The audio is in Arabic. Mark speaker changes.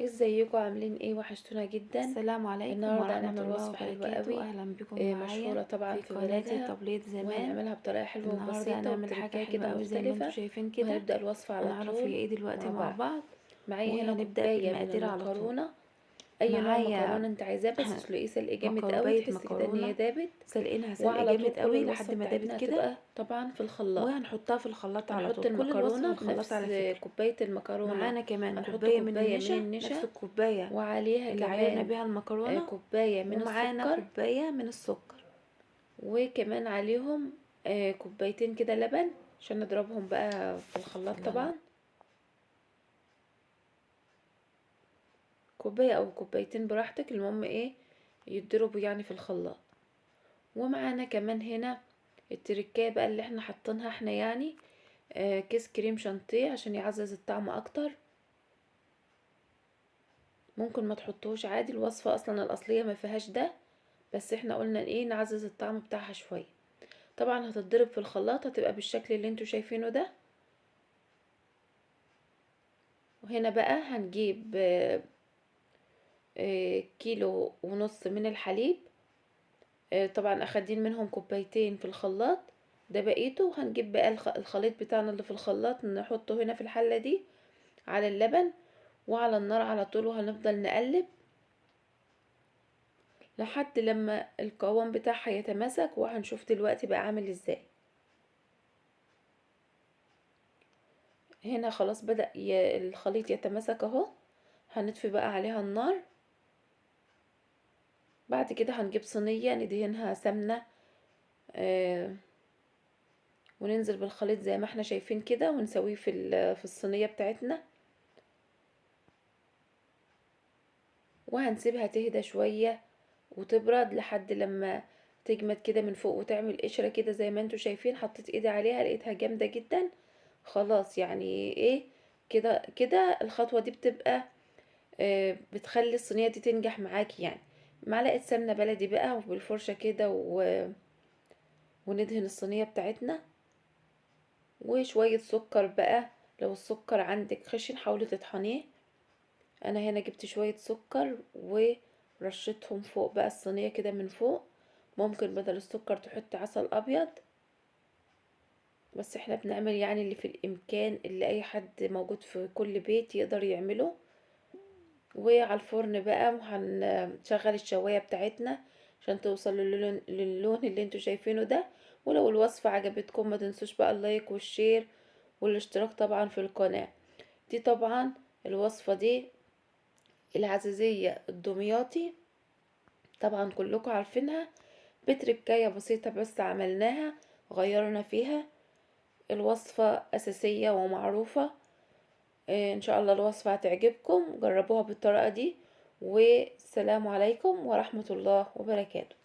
Speaker 1: ازيكم عاملين ايه؟ وحشتونا جدا.
Speaker 2: السلام عليكم
Speaker 1: النهارده
Speaker 2: ورحمة
Speaker 1: هنعمل
Speaker 2: الله
Speaker 1: وصفه حلوه
Speaker 2: وبركاته.
Speaker 1: قوي.
Speaker 2: أهلا بكم معايا
Speaker 1: مشهوره طبعا
Speaker 2: في
Speaker 1: في
Speaker 2: قناتي
Speaker 1: بلدها،
Speaker 2: تبليد زمان.
Speaker 1: وهنعملها بطريقه حلوه
Speaker 2: النهاردة
Speaker 1: وبسيطه
Speaker 2: هنعمل حاجة
Speaker 1: وبتركايه
Speaker 2: حلوة
Speaker 1: كده
Speaker 2: قوي زي ما انتوا
Speaker 1: مختلفه.
Speaker 2: شايفين كده.
Speaker 1: وهنبدا الوصفه على
Speaker 2: هنعرف هي
Speaker 1: طول
Speaker 2: ايه دلوقتي
Speaker 1: مع
Speaker 2: مع
Speaker 1: بعض.
Speaker 2: بعض،
Speaker 1: معايا هنا
Speaker 2: وهنبدأ
Speaker 1: كوبايه من
Speaker 2: بالمقادير على طول.
Speaker 1: المكرونه، اي نوع
Speaker 2: معايا
Speaker 1: مكرونه انت عايزاه، بس تسلقيه سلق جامد قوي
Speaker 2: كوباية
Speaker 1: تحس كده ان هي
Speaker 2: مكرونة
Speaker 1: دابت.
Speaker 2: سلقينها سلق
Speaker 1: وعلى طول
Speaker 2: جامد
Speaker 1: كل
Speaker 2: قوي لحد
Speaker 1: الوصفه
Speaker 2: ما دابت
Speaker 1: بتاعتنا
Speaker 2: كده،
Speaker 1: هتبقى طبعا في الخلاط.
Speaker 2: وهنحطها في الخلاط على
Speaker 1: هنحط
Speaker 2: طول. كل الوصفة
Speaker 1: المكرونه
Speaker 2: في الخلاط على
Speaker 1: بنفس
Speaker 2: فكرة.
Speaker 1: كوبايه المكرونه،
Speaker 2: معانا كمان
Speaker 1: هنحط
Speaker 2: كوباية من
Speaker 1: كوبايه من
Speaker 2: النشا، نفس
Speaker 1: النشا،
Speaker 2: الكوباية
Speaker 1: وعليها
Speaker 2: اللي عايرنا
Speaker 1: كمان
Speaker 2: بيها المكرونة،
Speaker 1: كوبايه من
Speaker 2: ومعانا
Speaker 1: السكر،
Speaker 2: كوباية من السكر.
Speaker 1: وكمان عليهم كوبايتين كده لبن عشان نضربهم بقى في الخلاط
Speaker 2: لا لا،
Speaker 1: طبعا. كوباية او كوبايتين براحتك، المهم ايه يتضربوا يعني في الخلاط. ومعانا كمان هنا التركية بقى اللي احنا حاطينها احنا يعني كيس كريم شانتيه عشان يعزز الطعم اكتر. ممكن ما تحطوش عادي، الوصفة اصلا الاصلية ما فيهاش ده، بس احنا قلنا ايه نعزز الطعم بتاعها شوية. طبعا هتتضرب في الخلاط، هتبقى بالشكل اللي انتوا شايفينه ده. وهنا بقى هنجيب كيلو ونص من الحليب. طبعا اخدين منهم كوبايتين في الخلاط، ده بقيته. هنجيب بقى الخليط بتاعنا اللي في الخلاط نحطه هنا في الحلة دي على اللبن وعلى النار على طول، وهنفضل نقلب لحد لما القوام بتاعها يتماسك، وهنشوف دلوقتي بقى عامل ازاي. هنا خلاص بدأ الخليط يتماسك اهو. هنطفي بقى عليها النار. بعد كده هنجيب صينية ندهنها سمنة وننزل بالخليط زي ما احنا شايفين كده، ونسويه في الصينية بتاعتنا. وهنسيبها تهدى شوية وتبرد لحد لما تجمد كده من فوق وتعمل قشرة كده زي ما انتوا شايفين. حطيت ايدي عليها لقيتها جامدة جدا. خلاص يعني ايه كده كده الخطوة دي بتبقى بتخلي الصينية دي تنجح معاكي يعني. معلقة سمنة بلدي بقى وبالفرشة كده وندهن الصينية بتاعتنا. وشوية سكر بقى، لو السكر عندك خشن حاولي تطحنيه. انا هنا جبت شوية سكر ورشتهم فوق بقى الصينية كده من فوق. ممكن بدل السكر تحط عسل ابيض، بس احنا بنعمل يعني اللي في الامكان اللي اي حد موجود في كل بيت يقدر يعمله. وعلى الفرن بقى وهنشغل الشواية بتاعتنا عشان توصل للون اللي انتوا شايفينه ده. ولو الوصفة عجبتكم ما تنسوش بقى اللايك والشير والاشتراك طبعا في القناة. دي طبعا الوصفة دي العزيزية الدمياطي، طبعا كلكم عارفينها. بتركاية بسيطة بس عملناها غيرنا فيها. الوصفة أساسية ومعروفة. إن شاء الله الوصفة هتعجبكم، جربوها بالطريقة دي. والسلام عليكم ورحمة الله وبركاته.